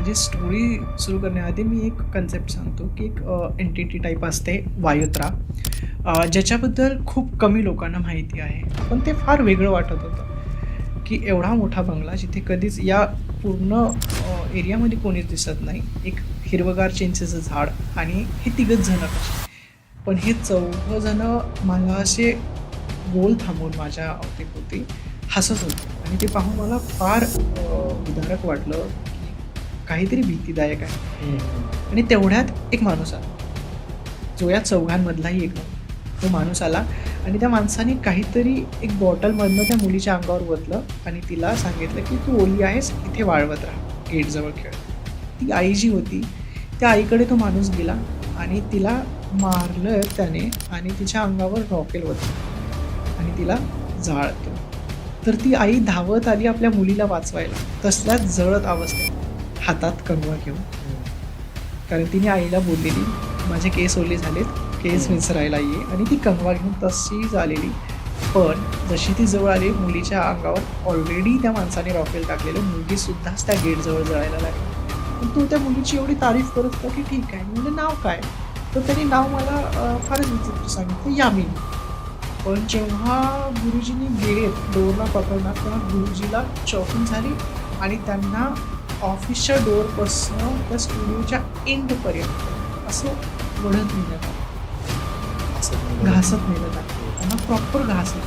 माझी स्टोरी सुरू करण्याआधी मी एक कन्सेप्ट सांगतो की एक एंटिटी टाईप असते वायुत्रा, ज्याच्याबद्दल खूप कमी लोकांना माहिती आहे. पण ते फार वेगळं वाटत होतं की एवढा मोठा बंगला जिथे कधीच या पूर्ण एरियामध्ये कोणीच दिसत नाही. एक हिरवंगार चिंचेचं झाड आणि हे तिघंच जणं कसे. पण हे चौघं जणं मला असे गोल थांबवून माझ्या अवतीभोवती हसत होते आणि ते पाहून मला फार विदारक वाटलं की काहीतरी भीतीदायक आहे. आणि तेवढ्यात एक माणूस आला, जो या चौघांमधलाही एक नव्हता. तो माणूस आला आणि त्या माणसाने काहीतरी एक बॉटलमधनं त्या मुलीच्या अंगावर ओतलं आणि तिला सांगितलं की तू ओली आहेस, इथे वाळवत राहा, गेटजवळ खेळ. ती आई जी होती त्या आईकडे तो माणूस गेला आणि तिला मारलं त्याने आणि तिच्या अंगावर रॉकेल ओतलं आणि तिला जाळतो. तर ती आई धावत आली आपल्या मुलीला वाचवायला, तसल्याच जळत अवस्थेत हातात कंगवा घेऊन. कारण तिने आईला बोललेली माझे केस ओले झालेत, केस विसरायला ये, आणि ती कंगवा घेऊन तशीच आलेली. पण जशी ती जवळ आली, मुलीच्या अंगावर ऑलरेडी त्या माणसाने रॉकेल टाकलेलं, मुलगीसुद्धाच त्या गेटजवळ जळायला लागली. पण तो त्या मुलीची एवढी तारीफ करत होता की ठीक आहे. म्हणजे नाव काय? तर त्यांनी नाव मला फारच विचित्र सांगितलं, यामिनी. पण जेव्हा गुरुजींनी गेट डोअरला पकडणार तेव्हा गुरुजीला शॉकिंग झाली आणि त्यांना ऑफिसच्या डोअरपासून त्या स्टुडिओच्या एंडपर्यंत असं वढत नेण्यात आलं, घासत नेलं जातं त्यांना, प्रॉपर घासत.